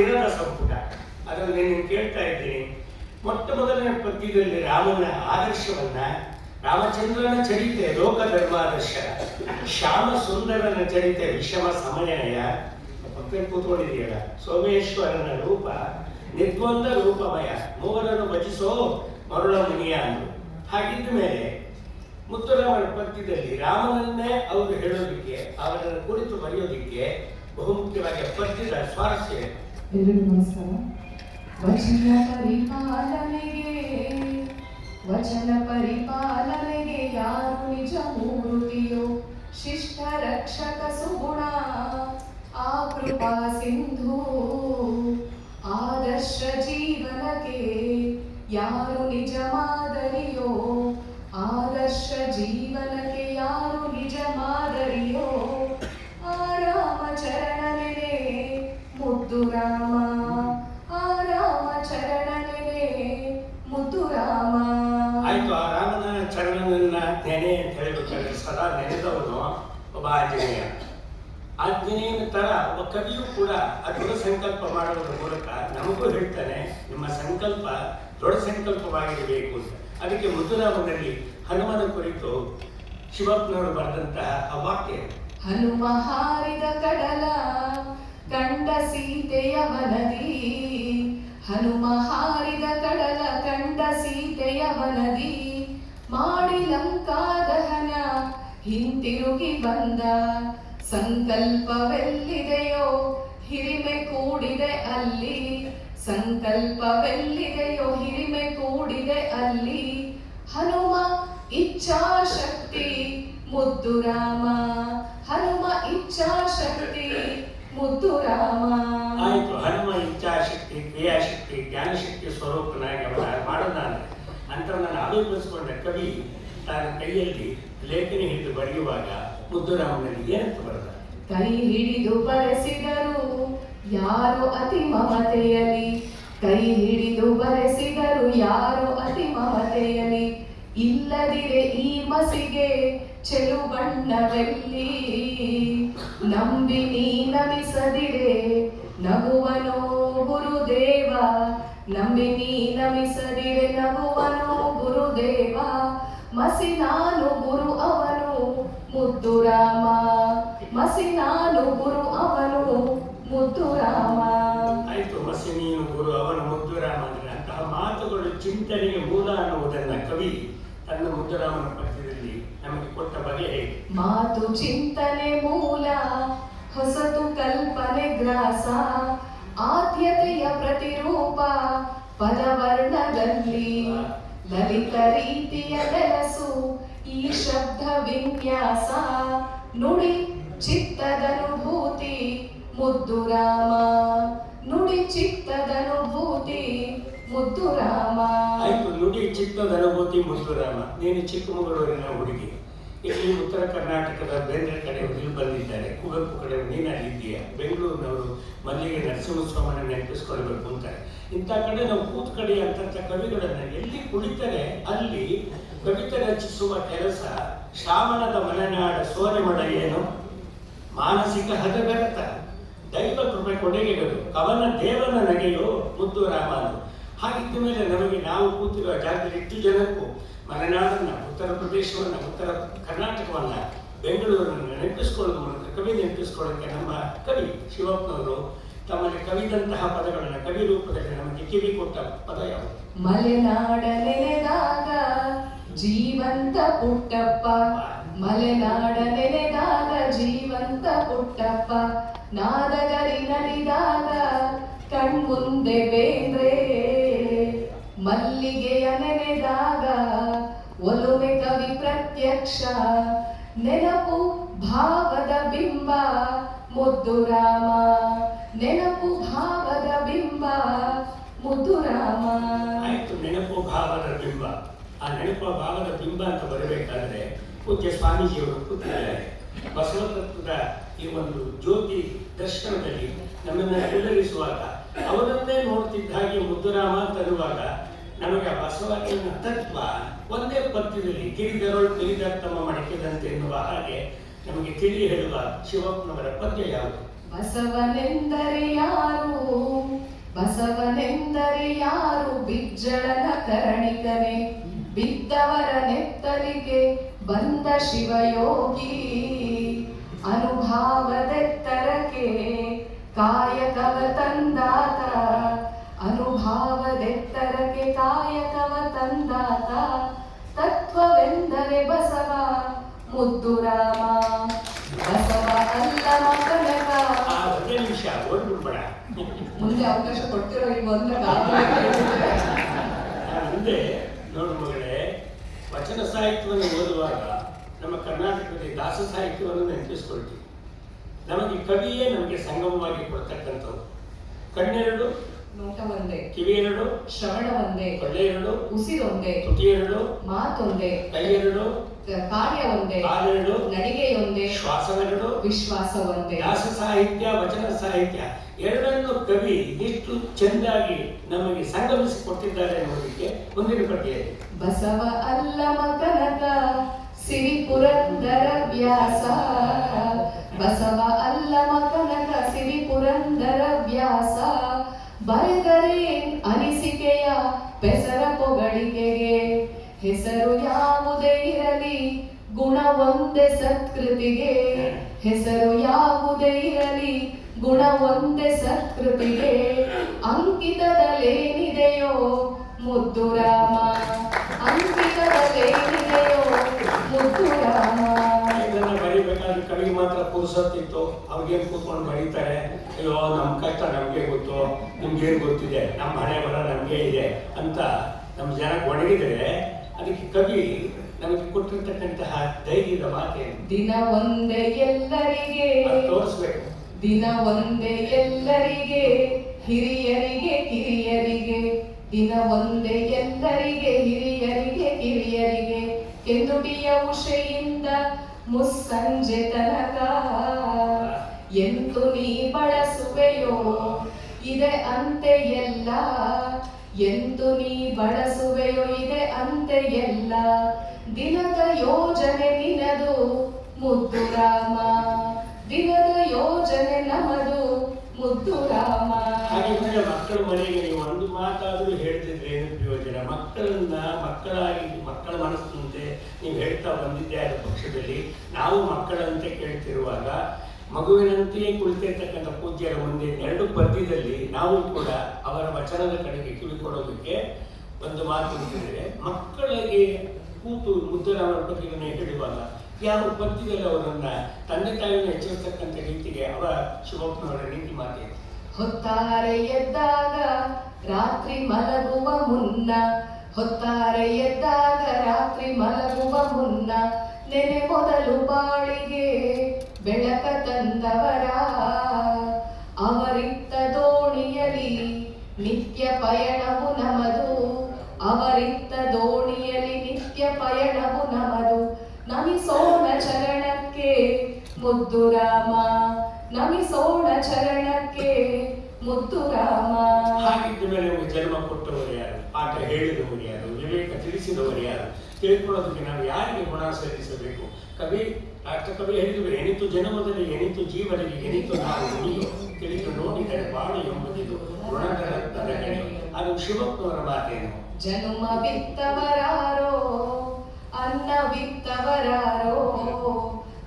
ಇರದ ಸಂಪುಟ. ಅದನ್ನು నేను ಕೇಳ್ತಾ ಇದ್ದೀನಿ. ಮೊಟ್ಟ ಮೊದಲನೇ ಪದ್ಯದಲ್ಲಿ ರಾಮನ ಆದರ್ಶವನ್ನ, ರಾಮಚಂದ್ರನ ಚರಿತೆ ಲೋಕ ಧರ್ಮಾದರ್ಶ, ಶ್ಯಾಮ ಸುಂದರನ ಚರಿತೆ ವಿಷಮ ಸಮಯನಯ, ಪಕ್ಕದಲ್ಲಿ ಕೂತ್ಕೊಂಡಿದೆಯಲ್ಲ, ಸೋಮೇಶ್ವರನ ರೂಪ ನಿರ್ದ್ವಂದ ರೂಪಮಯ, ಮೂವರನ್ನು ಭಜಿಸೋ ಮರುಳ ಮುನಿಯ ಅಂದರು. ಹಾಗಿದ್ದ ಮೇಲೆ ಮುತ್ತುರಾಮನ ಪದ್ಯದಲ್ಲಿ ರಾಮನನ್ನೇ ಅವರು ಹೇಳೋದಕ್ಕೆ, ಅವರನ್ನು ಕುರಿತು ಬರೆಯೋದಕ್ಕೆ ಬಹುಮುಖ್ಯವಾಗಿ ಪದ್ಯದ ಸ್ವಾರಸ್ಯ. ಎಲ್ಲರಿಗೂ ನಮಸ್ಕಾರ. ವಚನ ಪರಿಪಾಲನೆಗೆ ಯಾರು ನಿಜ ಮೂರ್ತಿಯೋ, ಶಿಷ್ಟ ರಕ್ಷಕ ಸುಗುಣ ಆ ಕೃಪಾ ಸಿಂಧು, ಆದರ್ಶ ಜೀವನಕ್ಕೆ ಯಾರು ನಿಜ ಮಾದರಿಯೋ, ಆದರ್ಶ ಜೀವನಕ್ಕೆ ಯಾರು ನಿಜ ಮಾದರಿಯೋ, ಆ ರಾಮ ಚರಣನೆನೆ ಮುದ್ದು ರಾಮ, ಆ ರಾಮ ಚರಣನೆನೆ ಮುದ್ದು ರಾಮ. ಆಯ್ತು, ಆ ರಾಮನ ಚರಣನನ್ನ ನೆನೆ ಅಂತ ಹೇಳ್ಬೇಕಾದ್ರೆ ಸದಾ ನೆನೆದವನು ಒಬ್ಬ ಆಂಜನೇಯ. ಆಂಜನೇಯನ ತರ ಒಬ್ಬ ಕವಿಯೂ ಕೂಡ ಆ ದೃಢ ಸಂಕಲ್ಪ ಮಾಡುವುದರ ಮೂಲಕ ನಮಗೂ ಹೇಳ್ತಾನೆ, ನಿಮ್ಮ ಸಂಕಲ್ಪ ದೃಢ ಸಂಕಲ್ಪವಾಗಿರಬೇಕು ಅಂತ. ಅದಕ್ಕೆ ಮುದ್ದುರಾಮನಲ್ಲಿ ಹನುಮನ ಕುರಿತು ಶಿವಪ್ಪನವರು ಬರೆದಂತಹ ಆ ವಾಕ್ಯ, ಹನುಮ ಹಾರಿದ ಕಡಲ ಕಂಡ ಸೀತೆಯ ವನದಿ, ಹನುಮ ಹಾರಿದ ಕಡಲ ಕಂಡ ಸೀತೆಯ ವನದಿ, ಮಾಡಿ ಲಂಕಾದಹನ ಹಿಂತಿರುಗಿ ಬಂದ, ಸಂಕಲ್ಪವೆಲ್ಲಿದೆಯೋ ಹಿರಿಮೆ ಕೂಡಿದೆ ಅಲ್ಲಿ, ಸಂಕಲ್ಪವೆಲ್ಲಿದೆಯೋ ಹಿರಿಮೆ ಕೂಡಿದೆ ಅಲ್ಲಿ, ಹನುಮ ಇಚ್ಛಾಶಕ್ತಿ ಮುದ್ದು ರಾಮ, ಹನುಮ ಇಚ್ಛಾಶಕ್ತಿ ಮುದ್ದು ರಾಮ. ಆಯ್ತು, ಹನುಮ ಇಚ್ಛಾಶಕ್ತಿ, ಕ್ರಿಯಾಶಕ್ತಿ, ಜ್ಞಾನಶಕ್ತಿ ಸ್ವರೂಪನಾಗಿ ಅವನ ಮಾಡೋದಾನೆ ಅಂತ ನಾನು ಆಲೋಚಿಸಿಕೊಂಡ ಕವಿ ತನ್ನ ಕೈಯಲ್ಲಿ ಲೇಖನಿ ಹಿಡಿದು ಬರೆಯುವಾಗ ಮುದ್ದುರಾಮನಲ್ಲಿ ಏನಂತ ಬರೆದ? ಕೈ ಹಿಡಿದು ಬರೆಸಿದರು ಯಾರು ಅತಿ ಮಮತೆಯಲಿ, ಕೈ ಹಿಡಿದು ಬರೆಸಿದರು ಯಾರು ಅತಿ ಮಮತೆಯಲಿ, ಇಲ್ಲದಿರೆ ಈ ಮಸಿಗೆ ಚೆಲು ಬಣ್ಣವೆಲ್ಲಿ, ನಂಬಿ ನೀ ನಮಿಸದಿರೆ ನಗುವನೋ ಗುರುದೇವ, ನಂಬಿ ನೀ ನಮಿಸದಿರೆ ನಗುವನೋ ಗುರುದೇವ, ಮಸಿ ನಾನು ಗುರು ಅವನು ಮುದ್ದು ರಾಮ, ಮಸಿ ನಾನು ಗುರು ಅವನು ಮುದ್ದು ರಾಮ. ಆಯ್ತು, ಮಸಿ ನೀನು ಗುರು ಅವನು ಮುದ್ದು ರಾಮ ಅಂದ್ರೆ ಅಂತಹ ಮಾತುಗಳು ಚಿಂತನೆಗೆ ಮೂಲ ಅನ್ನುವುದನ್ನ ಕವಿ ತನ್ನ ಮುದ್ದುರಾಮನ ಪದ್ಯದಲ್ಲಿ ನಮಗೆ ಕೊಟ್ಟ ಬಗೆ ಹೇಗೆ? ಮಾತು ಚಿಂತನೆ ಮೂಲ, ಹೊಸತು ಕಲ್ಪನೆ ಗ್ರಾಸ, ಆದ್ಯತೆಯ ಪ್ರತಿರೂಪ ಪದವರ್ಣದಲ್ಲಿ, ಲಲಿತ ರೀತಿಯ ನೆಲಸು ಈ ಶಬ್ದ ವಿನ್ಯಾಸ, ನುಡಿ ಚಿತ್ತದನುಭೂತಿ ಮುದ್ದು ರಾಮ, ನುಡಿ ಚಿತ್ತದನುಭೂತಿ ಮುದ್ದು ರಾಮ. ಆಯ್ತು, ನುಡಿ ಚಿತ್ತದ ಅನುಭೂತಿ ಮುದ್ದು ರಾಮ. ನೀನು ಚಿಕ್ಕಮಗಳೂರಿನ ಹುಡುಗಿ, ಇಲ್ಲಿ ಉತ್ತರ ಕರ್ನಾಟಕದ ಬೇರೆ ಕಡೆ ಇಲ್ಲಿ ಬಂದಿದ್ದಾರೆ, ಕುವೆಂಪು ಕಡೆ ನೀನಾಗಿದ್ದೀಯ, ಬೆಂಗಳೂರಿನವರು ಮಲ್ಲಿಗೆ ನರಸಿಂಹಸ್ವಾಮನ ನೆನಪಿಸ್ಕೊಳ್ಬೇಕು ಅಂತಾರೆ. ಇಂಥ ಕಡೆ ನಾವು ಕೂತ್ ಕಡೆ ಅಂತಂಥ ಕವಿಗಳನ್ನು ಎಲ್ಲಿ ಕುಳಿತರೆ ಅಲ್ಲಿ ಕವಿತೆ ರಚಿಸುವ ಕೆಲಸ. ಶ್ರಾವಣದ ಮಲೆನಾಡ ಸೋರೆಮಡ ಏನು, ಮಾನಸಿಕ ಹದಗರತ, ದೈವ ಕೃಪೆ ಕೊಡುಗೆಗಳು, ಕವನ ದೇವನ ನಗೆಯೋ ಮುದ್ದು ರಾಮ. ಹಾಗಿದ್ದ ಮೇಲೆ ನಮಗೆ ನಾವು ಕೂತಿರುವ ಜಾಗದಲ್ಲಿ ಇಷ್ಟು ಜನಕ್ಕೂ ಮಲೆನಾಡನ್ನು, ಉತ್ತರ ಪ್ರದೇಶವನ್ನು, ಉತ್ತರ ಕರ್ನಾಟಕವನ್ನು, ಬೆಂಗಳೂರನ್ನು ನೆನಪಿಸ್ಕೊಳ್ಳೋದು ಮೂಲಕ ಕವಿ ನೆನಪಿಸ್ಕೊಳ್ಳೋಕ್ಕೆ ನಮ್ಮ ಕವಿ ಶಿವಪ್ಪನವರು ತಮ್ಮಲ್ಲಿ ಕವಿದಂತಹ ಪದಗಳನ್ನು ಕವಿ ರೂಪದಲ್ಲಿ ನಮಗೆ ಕಿವಿ ಕೊಟ್ಟ ಪದ ಯಾವುದು? ಮಲೆನಾಡ ನೆನೆದಾಗ ಜೀವಂತ ಪುಟ್ಟಪ್ಪ, ಮಲೆನಾಡ ನೆನೆದಾಗ ಜೀವಂತ ಪುಟ್ಟಪ್ಪ, ನಾದಗರಿ ನಲಿದಾಗ ಕಣ್ಮುಂದೆ ಬೇಂದ್ರೆ, ಮಲ್ಲಿಗೆಯ ನೆನೆದಾಗ ಒಲುಮೆ ಕವಿ ಪ್ರತ್ಯಕ್ಷ, ನೆನಪು ಭಾವದ ಬಿಂಬ ಮುದ್ದು ರಾಮ, ನೆನಪು ಭಾವದ ಬಿಂಬ ಮುದ್ದು ರಾಮ. ಆಯ್ತು, ನೆನಪು ಭಾವದ ಬಿಂಬ. ಆ ನೆನಪು ಭಾವದ ಬಿಂಬ ಅಂತ ಬರಬೇಕಾದ್ರೆ ಪೂಜ್ಯ ಸ್ವಾಮೀಜಿಯವರು ಕೂತಿದ್ದಾರೆ. ಬಸವ ತತ್ವದ ಈ ಒಂದು ಜ್ಯೋತಿ ದರ್ಶನದಲ್ಲಿ ನಮ್ಮನ್ನು ಎದುರಿಸುವಾಗ ಅವರನ್ನೇ ನೋಡ್ತಿದ್ದ ಹಾಗೆ ಮುದ್ದುರಾಮ ತರುವಾಗ ನಮಗೆ ಆ ಬಸವನ ತತ್ವ ಒಂದೇ ಪದ್ಯದಲ್ಲಿ ತಿಳಿದರೊಳು ತಮ್ಮ ಮಡಕೆದಂತೆ ಎನ್ನುವ ಹಾಗೆ ನಮಗೆ ತಿಳಿ ಹೇಳುವ ಶಿವಪ್ಪನವರ ಪದ್ಯ ಯಾವುದು? ಬಸವನೆಂದರೆ ಯಾರು, ಬಸವನೆಂದರೆ ಯಾರು, ಬಿಜ್ಜಳನ ಕರಣಿಕನೆ, ಬಿದ್ದವರ ನೆತ್ತಲಿಗೆ ಬಂದ ಶಿವಯೋಗಿ, ಅನುಭಾವದೆತ್ತರಕ್ಕೆ ಕಾಯಕವ ತಂದಾತ, ಅನುಭಾವದೆತ್ತರಕ್ಕೆ ಕಾಯಕವ ತಂದಾತ, ತತ್ವವೆಂದರೆ ಬಸವ ಮುದ್ದು ರಾಮ, ಬಸವ ಅಲ್ಲಮ ಕನಕ. ಒಂದೇ ನಿಮಿಷ ಓಡ್ಬಿಡ್ಬೇಡ, ಮುಂದೆ ಅವಕಾಶ ಕೊಡ್ತಿರೋ ಈ ಒಂದು ಮುಂದೆ ನೋಡು ಮಗಳೇ, ವಚನ ಸಾಹಿತ್ಯವನ್ನು ಓದುವಾಗ ನಮ್ಮ ಕರ್ನಾಟಕದಲ್ಲಿ ದಾಸ ಸಾಹಿತ್ಯವನ್ನು ನೆನಪಿಸ್ಕೊಳ್ತೀವಿ. ನಮಗೆ ಕವಿಯೇ ನಮಗೆ ಸಂಗಮವಾಗಿ ಕೊಡ್ತಕ್ಕಂಥವು. ಕಣ್ಣೆರಡು ನೋಟ ಒಂದೇ, ಕಿವಿ ಎರಡು ಶ್ರವಣ ಒಂದೇ, ಕೊಳ್ಳೆ ಎರಡು ಉಸಿರೊಂದೇ, ತುಟಿ ಎರಡು ಮಾತೊಂದೇ, ಕೈ ಎರಡು ಕಾರ್ಯ ಒಂದೇ, ಕಾಲೆರಡು ನಡಿಗೆಯೊಂದೇ, ಶ್ವಾಸವೆರಡು, ವಿಶ್ವಾಸ ಒಂದೇ. ದಾಸ ಸಾಹಿತ್ಯ, ವಚನ ಸಾಹಿತ್ಯ ಎರಡನ್ನು ಕವಿ ಎಷ್ಟು ಚೆಂದಾಗಿ ನಮಗೆ ಸಂಗಮಿಸಿ ಕೊಟ್ಟಿದ್ದಾರೆ ಅನ್ನೋದಕ್ಕೆ ಮುಂದಿನ ಪದ್ಯ. ಬಸವ ಅಲ್ಲಮ ಕನಕ ಸಿರಿ ಪುರಂದರ ವ್ಯಾಸ, ಬಸವ ಅಲ್ಲಮ ಕನಕ ಸಿರಿ ಪುರಂದರ ವ್ಯಾಸ, ಬರೆದರೆ ಅನಿಸಿಕೆಯ ಬೆಸರ ಪೊಗಳಿಕೆಗೆ, ಹೆಸರು ಯಾವುದೇ ಇರಲಿ ಗುಣ ಒಂದೇ ಸತ್ಕೃತಿಗೆ, ಹೆಸರು ಯಾವುದೇ ಇರಲಿ ಗುಣ ಒಂದೇ ಸತ್ಕೃತಿಗೆ, ಅಂಕಿತದಲ್ಲೇನಿದೆಯೋ ಮುದ್ದು ರಾಮ, ಅಂಕಿತದಲ್ಲೇನಿದೆಯೋ ಮುದ್ದು ರಾಮ. ಇದನ್ನ ಬರಿಬೇಕಾದ್ರೆ ಕವಿ ಮಾತ್ರ ಪುರುಸತ್ತಿತ್ತು, ಅವ್ರಿಗೇನು ಕೂತ್ಕೊಂಡು ಬರೀತಾರೆ, ಅಯ್ಯೋ ನಮ್ಮ ಕಷ್ಟ ನಮಗೆ ಗೊತ್ತು, ನಿಮ್ಗೇನು ಗೊತ್ತಿದೆ, ನಮ್ಮ ಹಣೆ ಬರ ನಮಗೆ ಇದೆ ಅಂತ ನಮ್ಮ ಜನ ಒಣಗಿದರೆ ಅದಕ್ಕೆ ಕವಿ ನಮಗೆ ಕೊಟ್ಟಿರ್ತಕ್ಕಂತಹ ಧೈರ್ಯದ ಮಾತೇನು? ದಿನ ಒಂದೇ ಎಲ್ಲರಿಗೆ ತೋರಿಸ್ಬೇಕು. ದಿನ ಒಂದೇ ಎಲ್ಲರಿಗೆ, ಹಿರಿಯರಿಗೆ ಕಿರಿಯರಿಗೆ, ದಿನ ಒಂದೇ ಎಲ್ಲರಿಗೆ, ಹಿರಿಯರಿಗೆ ಕಿರಿಯರಿಗೆ, ಕೆಂದುಟಿಯ ಉಷೆಯಿಂದ ಮುಸ್ಸಂಜೆ ತನಕ, ಎಂತು ನೀ ಬಳಸುವೆಯೋ ಇದೆ ಅಂತೆ ಎಲ್ಲ, ಎಂತು ನೀ ಬಳಸುವೆಯೋ ಇದೆ ಅಂತೆ ಎಲ್ಲ, ದಿನದ ಯೋಜನೆ ನಿನದು ಮುದ್ದು ರಾಮ, ದಿನದ ಯೋಜನೆ ನಮದು ಮುದ್ದು ರಾಮ. ಹಾಗಿದ್ರೆ ಮಕ್ಕಳ ಮನೆಗೆ ನೀವು ಒಂದು ಮಾತಾದರೂ ಹೇಳ್ತಿದ್ರೆ ಏನು ಪ್ರಯೋಜನ? ಮಕ್ಕಳನ್ನ ಮಕ್ಕಳಾಗಿ ಮಕ್ಕಳ ಮನಸ್ಸಿನಂತೆ ನೀವು ಹೇಳ್ತಾ ಬಂದಿದ್ದೆ ಆದ ಪಕ್ಷದಲ್ಲಿ ನಾವು ಮಕ್ಕಳಂತೆ ಕೇಳ್ತಿರುವಾಗ ಮಗುವಿನಂತೆಯೇ ಕುಳಿತಿರ್ತಕ್ಕಂಥ ಪೂಜ್ಯರ ಮುಂದೆ ಎರಡು ಪದ್ಯದಲ್ಲಿ ನಾವು ಕೂಡ ಅವರ ವಚನದ ಕಡೆಗೆ ಕಿವಿಕೊಡೋದಕ್ಕೆ ಒಂದು ಮಾತು ಅಂತಿದ್ರೆ, ಮಕ್ಕಳಿಗೆ ಕೂತು ಮುದ್ದರಾಮರ ಪದ್ಯಗಳನ್ನು ಹೇಳುವಾಗ ಯಾವ ಪದ್ಯದಲ್ಲಿ ಅವರನ್ನ ತಂದೆ ತಾಯಿಯನ್ನು ಎಚ್ಚರಿಸ್ತಕ್ಕಂಥ ರೀತಿಗೆ ಅವರ ಶಿವಪ್ಪನವರ ನೀತಿ ಮಾತೆ. ಹೊತ್ತಾರೆ ಎದ್ದಾಗ ರಾತ್ರಿ ಮಲಗುವ ಮುನ್ನ, ಹೊತ್ತಾರೆ ಎದ್ದಾಗ ರಾತ್ರಿ ಮಲಗುವ ಮುನ್ನ, ನೆನೆ ಮೊದಲು ಬಾಳಿಗೆ ಬೆಳಕ ತಂದವರ, ಅವರಿತ್ತ ದೋಣಿಯಲಿ ನಿತ್ಯ ಪಯಣವು ನಮದು, ಅವರಿತ್ತ ದೋಣಿಯಲಿ ನಿತ್ಯ ಪಯಣವು ನಮದು, ನಮಿಸೋಣ ಚರಣಕ್ಕೆ ಮುದ್ದು ರಾಮ, ನಮಿಸೋಣ ಚರಣಕ್ಕೆ ಮುದ್ದು ರಾಮ. ಹಾಗಿದ್ದ ಮೇಲೆ ನಮಗೆ ಜನ್ಮ ಕೊಟ್ಟವರು ಯಾರು, ಪಾಠ ಹೇಳಿದವರು ಯಾರು, ವಿವೇಕ ತಿಳಿಸಿದವರು ಯಾರು, ತಿಳ್ಕೊಳ್ಳೋದಕ್ಕೆ ನಾವು ಯಾರಿಗೆ ಗುಣ ಸಲ್ಲಿಸಬೇಕು? ಕವಿ ರಾಷ್ಟ್ರಕವಿ ಹೇಳಿದರು, ಎನಿತು ಜನ್ಮದಲ್ಲಿ ಎನಿತು ಜೀವನಿಗೆ ಎನಿತು ನಾವು ತಿಳಿದು ನೋಡಿದರೆ ಬಾಳು ಎಂಬುದಿದು ಋಣದ ರತ್ನದ ಗಣಿ. ಅದು ಶಿವಪ್ಪನವರ ಮಾತೇನು? ಜನುಮವಿತ್ತವರಾರೋ ಅನ್ನವಿತ್ತವರಾರೋ,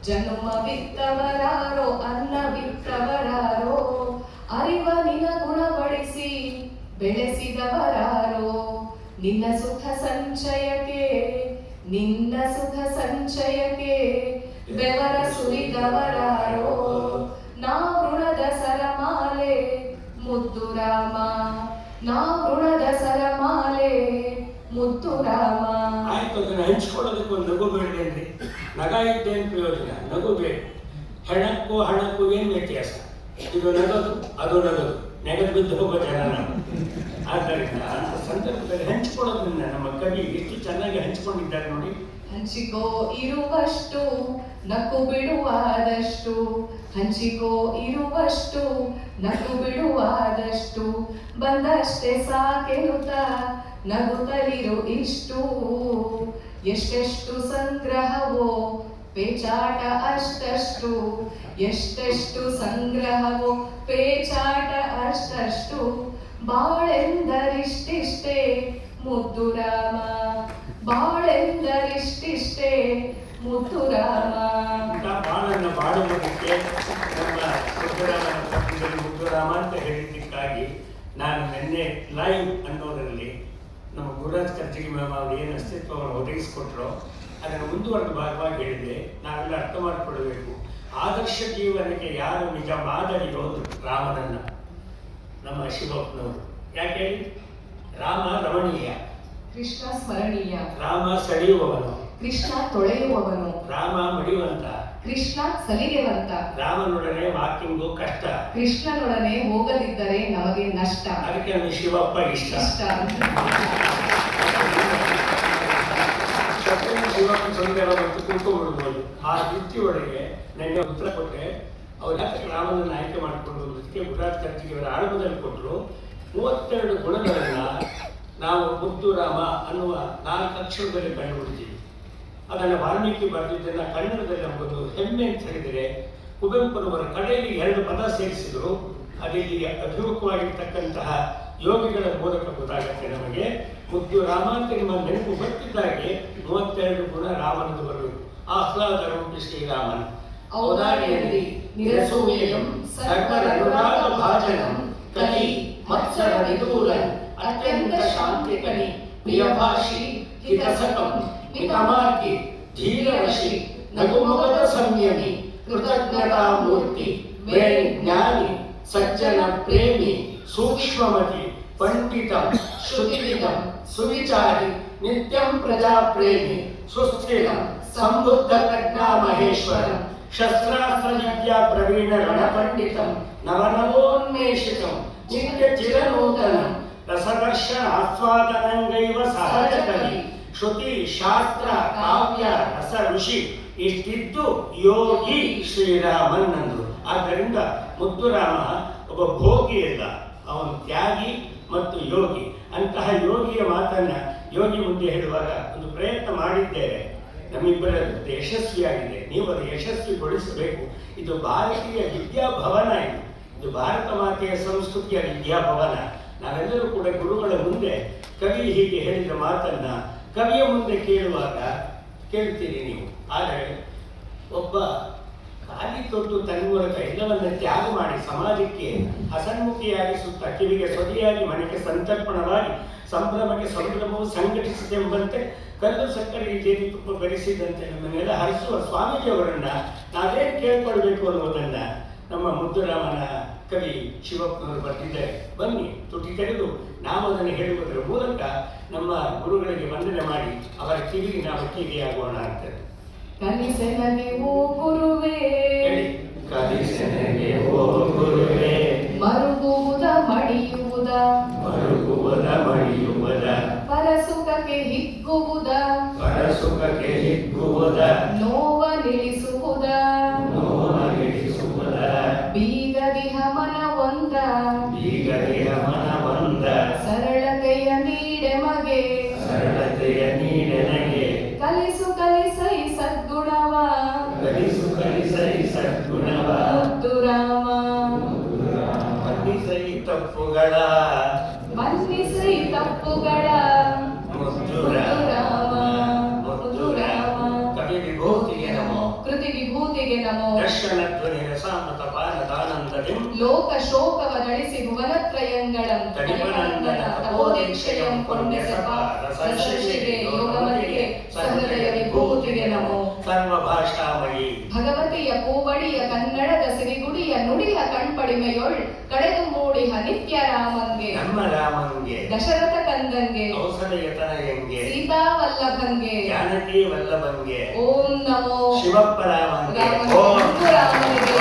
ಜನುಮವಿತ್ತವರಾರೋ ಅನ್ನವಿತ್ತವರಾರೋ, ಅರಿವ ನಿನ ಗುಣಪಡಿಸಿ ಬೆಳೆಸಿದವರಾರೋ, ನಿನ್ನ ಸುಖ ಸಂಚಯಕ್ಕೆ ನಿನ್ನ ಸುಖ ಸಂಚಯಕ್ಕೆ ಬೆವರ ಸುರಿದವರಾರೋ, ನಾ ಋಣದ ಸರಮಾಲೆ ಮುದ್ದು ರಾಮ, ನಾ ಋಣದ ಸರಮಾಲೆ ಮುದ್ದು ರಾಮ. ಆಯ್ತು, ಅದನ್ನ ಹಂಚ್ಕೊಳ್ಳೋದಕ್ಕೆ ಒಂದು ನಗು ಬೇಡೇನ್ರಿ? ನಗ ಇದ್ದೇನು ಪ್ರಯೋಜನ? ನಗು ಬೇಡ. ಹೆಣಕ್ಕೂ ಹಣಕ್ಕೂ ಏನು ವ್ಯತ್ಯಾಸ? ಇದು ನಗದು, ಅದು ನಗದು, ನೆಗದು ಬಿದ್ದು ಹೋಗೋ ಜನ ನಾವು. ಆದ್ದರಿಂದ ಅಂತ ಸಂದರ್ಭದಲ್ಲಿ ಹಂಚ್ಕೊಳ್ಳೋದ್ರಿಂದ ನಮ್ಮ ಕವಿ ಎಷ್ಟು ಚೆನ್ನಾಗಿ ಹಂಚ್ಕೊಂಡಿದ್ದಾರೆ ನೋಡಿ. ಹಂಚಿಕೋ ಇರುವಷ್ಟು ನಕ್ಕು ಬಿಡುವಾದಷ್ಟು, ಹಂಚಿಕೋ ಇರುವಷ್ಟು ನಕ್ಕು ಬಿಡುವಾದಷ್ಟು, ಬಂದಷ್ಟೇ ಸಾಕೆನುತ ನಗುತ್ತಲಿರು ಇಷ್ಟು, ಎಷ್ಟೆಷ್ಟು ಸಂಗ್ರಹವೋ ಪೇಚಾಟ ಅಷ್ಟಷ್ಟು, ಎಷ್ಟೆಷ್ಟು ಸಂಗ್ರಹವೋ ಪೇಚಾಟ ಅಷ್ಟಷ್ಟು, ಬಾಳೆಂದರಿಷ್ಟಿಷ್ಟೇ ಮುದ್ದು ರಾಮ, ಬಾಳೆಂದರಿಷ್ಟಿಷ್ಟೇ ಮುದ್ದು ರಾಮ. ಬಾಳನ್ನು ಬಾಡುವುದಕ್ಕೆ ನಮ್ಮ ಮುದ್ದುರಾಮನ ಪತ್ರದಲ್ಲಿ ಮುದ್ದುರಾಮ ಅಂತ ಹೇಳಿದ್ದಕ್ಕಾಗಿ ನಾನು ನಿನ್ನೆ ಲೈವ್ ಅನ್ನೋದರಲ್ಲಿ ನಮ್ಮ ಗುರುರಾಜ್ ಕರ್ಜಿಗಿ ಮ್ಯಾಮ್ ಅವರು ಏನು ಅಸ್ತಿತ್ವವನ್ನು ಒದಗಿಸಿಕೊಟ್ರೋ ಅದನ್ನು ಮುಂದುವರೆದ ಭಾಗವಾಗಿ ಹೇಳಿದೆ. ನಾವೆಲ್ಲ ಅರ್ಥ ಮಾಡಿಕೊಳ್ಳಬೇಕು, ಆದರ್ಶ ಜೀವನಕ್ಕೆ ಯಾರು ನಿಜ ಮಾದರಿಯೋ ರಾಮನನ್ನ, ನಮ್ಮ ಶಿವಪ್ಪನವರು. ಯಾಕೆ ಹೇಳಿ? ರಾಮ ರಮಣೀಯ, ಕೃಷ್ಣ ಸ್ಮರಣೀಯ, ರಾಮ ಸೆಳೆಯುವವನು, ಕೃಷ್ಣ ತೊಳೆಯುವವನು, ರಾಮ ಮಡಿವಂತ, ಕೃಷ್ಣ ಸಲಿಗೆವಂತ, ರಾಮನೊಡನೆ ವಾಕಿಂಗು ಕಷ್ಟ, ಕೃಷ್ಣನೊಡನೆ ಹೋಗದಿದ್ದರೆ ನಮಗೆ ನಷ್ಟ. ಅದಕ್ಕೆ ನಮಗೆ ಶಿವಪ್ಪ ಇಷ್ಟ. ಶಿವಪ್ಪ ಸುಂದರ ಮತ್ತು ಕೂತ್ಕೊಂಡ್ಬಿಡ್ಬೋದು. ಆ ವೃತ್ತಿಯೊಳಗೆ ನನಗೆ ಉತ್ತರ ಕೊಟ್ಟೆ. ಅವ್ರು ಯಾಕೆ ರಾಮನನ್ನು ಆಯ್ಕೆ ಮಾಡಿಕೊಂಡು ಅದಕ್ಕೆ ಗುರುರಾಜ್ ಕರ್ಜಿಗಿಯವರ ಆರಂಭದಲ್ಲಿ ಕೊಟ್ಟರು. 32 ಗುಣಗಳನ್ನ ನಾವು ಮುದ್ದು ರಾಮ ಅನ್ನುವ 4 ಅಕ್ಷರದಲ್ಲಿ ಕಂಡುಬಿಡ್ತೀವಿ. ಅದನ್ನು ವಾಲ್ಮೀಕಿ ಬರೆದಿದ್ದನ್ನ ಕನ್ನಡದಲ್ಲಿ ನಮಗೊಂದು ಹೆಮ್ಮೆ ಅಂತ ಹೇಳಿದರೆ, ಕುವೆಂಪುರವರ ಕಡೆಯಲ್ಲಿ 2 ಪದ ಸೇರಿಸಿದ್ರು. ಅದಿಲ್ಲಿಗೆ ಅಭಿಮುಖವಾಗಿರ್ತಕ್ಕಂತಹ ಯೋಗಿಗಳ ಮೂಲಕ ಗೊತ್ತಾಗತ್ತೆ ನಮಗೆ. ಮುದ್ದು ರಾಮ ಅಂತ ನಿಮ್ಮ ನೆನಪು ಬರ್ತಿದ್ದಾಗೆ 32 ಗುಣ ರಾಮನದು ಬರಬೇಕು. ಆಹ್ಲಾದರೂಪಿ ಶ್ರೀರಾಮನ್ ಔದಾರ್ಯದಿ ನಿರಸೂಯಂ ಸರ್ವರನುರಾಗ ಭಾಜನಂ ಕಲಿ ಮತ್ಸರ ವಿದೂರನ್ ಅತ್ಯಂತ ಶಾಂತಿ ಕಣಿ ಪ್ರಿಯಭಾಷಿ ಹಿತಸಕಂ ಮಿತಮಾರ್ಗಿ ಧೀರವಶಿ ನಗುಮೊಗದ ಸಂಯಮಿ ಕೃತಜ್ಞತಾ ಮೂರ್ತಿ ವೇಣಿ ಜ್ಞಾನಿ ಸಜ್ಜನ ಪ್ರೇಮಿ ಸೂಕ್ಷ್ಮಮತಿ ಪಂಡಿತಂ ಶ್ರುತಿವಿದಂ ಸುವಿಚಾರಿ ನಿತ್ಯಂ ಪ್ರಜಾಪ್ರೇಮಿ ಸುಸ್ಥಿರಂ ಸಂಬುದ್ಧ ಪ್ರಜ್ಞಾ ಮಹೇಶ್ವರಂ ಶಸ್ತ್ರಾಸ್ತ್ರ ವಿದ್ಯಾ ಪ್ರವೀಣ ರಣಪಂಡಿತಂ ನವನವೋನ್ಮೇಷಿತಂ ನಿತ್ಯ ಚಿರನೂತನಂ ರಸದರ್ಶನ ಆಸ್ವಾದನಂಗೈವ ಸಹಜ ಕವಿ ಶ್ರುತಿ ಶಾಸ್ತ್ರ ಕಾವ್ಯ ರಸ ಋಷಿ ಇಷ್ಟಿದ್ದು ಯೋಗಿ ಶ್ರೀರಾಮನ್ ಅಂದ್ರು. ಆದ್ದರಿಂದ ಮುದ್ದುರಾಮ ಒಬ್ಬ ಭೋಗಿ ಅಲ್ಲ, ಅವನು ತ್ಯಾಗಿ ಮತ್ತು ಯೋಗಿ. ಅಂತಹ ಯೋಗಿಯ ಮಾತನ್ನ ಯೋಗಿ ಮುಂದೆ ಹೇಳುವಾಗ ಒಂದು ಪ್ರಯತ್ನ ಮಾಡಿದ್ದೇವೆ. ನಮ್ಮಿಬ್ಬರದ್ದು ಯಶಸ್ವಿಯಾಗಿದೆ, ನೀವು ಅದು ಯಶಸ್ವಿಗೊಳಿಸಬೇಕು. ಇದು ಭಾರತೀಯ ವಿದ್ಯಾಭವನ, ಇದು ಭಾರತ ಮಾತೆಯ ಸಂಸ್ಕೃತಿಯ ವಿದ್ಯಾಭವನ. ನಾವೆಲ್ಲರೂ ಕೂಡ ಗುರುಗಳ ಮುಂದೆ ಕವಿ ಹೀಗೆ ಹೇಳಿದ ಮಾತನ್ನ ಕವಿಯ ಮುಂದೆ ಕೇಳುವಾಗ ಕೇಳ್ತೀರಿ ನೀವು. ಆದರೆ ಒಬ್ಬ ಖಾಲಿ ತೊಟ್ಟು ತನ್ನ ಮೂಲಕ ಎಲ್ಲವನ್ನ ತ್ಯಾಗ ಮಾಡಿ ಸಮಾಜಕ್ಕೆ ಹಸನ್ಮುಖಿಯಾಗಿಸುತ್ತ ಕಿವಿಗೆ ಸೊದೆಯಾಗಿ ಮನೆಗೆ ಸಂತರ್ಪಣವಾಗಿ ಸಂಭ್ರಮಕ್ಕೆ ಸಂಭ್ರಮವು ಸಂಘಟಿಸಿದೆಂಬಂತೆ ಕಲ್ಲು ಸಕ್ಕರೆಗೆ ಜೇನುತುಪ್ಪ ಬೆರೆಸಿದಂತೆ ನಮ್ಮನ್ನೆಲ್ಲ ಹರಿಸುವ ಸ್ವಾಮೀಜಿಯವರನ್ನ ನಾವೇನು ಕೇಳ್ಕೊಳ್ಬೇಕು ಅನ್ನೋದನ್ನ ನಮ್ಮ ಮುದ್ದುರಾಮನ ಕವಿ ಶಿವಪ್ಪನವರು ಬರೆದಿದ್ದಾರೆ. ಬನ್ನಿ ತುಟಿ ತೆರೆದು ನಾವು ಅದನ್ನು ಹೇಳುವುದರ ಮೂಲಕ ನಮ್ಮ ಗುರುಗಳಿಗೆ ವಂದನೆ ಮಾಡಿ ಅವರ ಕಿವಿಗೆ ನಾವು ಕಿವಿಯಾಗೋಣ ಅಂತ. ಕಲಿಸೆನಗೆ ಓ ಗುರುವೇ, ಕಲಿಸೆನಗೆ ಓ ಗುರುವೇ, ಮರುಗುವುದ ಮಡಿಯುವುದ, ಮರುಗುವುದ ಮಡಿಯುವುದ, ಪರಸುಖಕ್ಕೆ ಹಿಗ್ಗುವುದ, ಪರಸುಖಕ್ಕೆ ಹಿಗ್ಗುವುದ, ನೋವ ನಿಲ್ಲಿಸುವುದ, ನೋವ ನಿಲ್ಲಿಸುವುದ, ಬೀಗದಿಹ ಮನವೊಂದ, ಬೀಗದಿಹ ಮನವೊಂದ, ಸರಳತೆಯ ನೀಡೆ ಮಗೆ, ಸರಳತೆಯ ನೀಡೆ ನನಗೆ, ಕಲಿಸು ಕಲಿಸೈ ಸದ್ಗುಣವ, ಕಲಿಸು ಕಲಿಸೈ ಸದ್ಗುಣವ, ಮುದ್ದುರಾಮ ಮನ್ನಿಸೈ ತಪ್ಪುಗಳ, ಮನ್ನಿಸೈ ವಿಭೂತಿಗೆ ನಮೋ ಕೃತಿ ವಿಭೂತಿಗೆ ನಮೋ ದರ್ಶನ ಧ್ವನಿ ರಸಾಮೃತ ಪಾನ ದಾನಂತರಿಂ ಲೋಕ ಶೋಕವ ದಳಿಸಿ ಭುವನತ್ರಯಂಗಳಂ ತಡಿಪನಂದನ ತಪೋದೀಕ್ಷಯಂ ಪುಣ್ಯ ಸಭ ರಸರ್ಷಿಗೆ ಯೋಗಮತಿಗೆ ಸಹೃದಯ ವಿಭೂತಿಗೆ ನಮೋ ಸರ್ವಭಾಷಾಮಯಿ ಭಗವತಿಯ ಪೂವಡಿಯ ಕನ್ನಡದ ಸಿರಿಗುಡಿಯ ನುಡಿಯ ಕಣ್ಪಡಿಮೆಯೊಳ್ ಕಡೆದು ಮೂಡಿಹ ನಿತ್ಯ ರಾಮಂಗೆ ನಮ್ಮ ರಾಮಂಗೆ ದಶರಥ ಕಂದಂಗೆ ಕೌಸಲೆಯ ತನಯಂಗೆ ಸೀತಾವಲ್ಲಭಂಗೆ ಜಾನಕಿ ವಲ್ಲಭಂಗೆ ಓಂ ನಮೋ ಶಿವಪ್ಪ ರಾಮಂಗೆ ರಾಮನಿಗೆ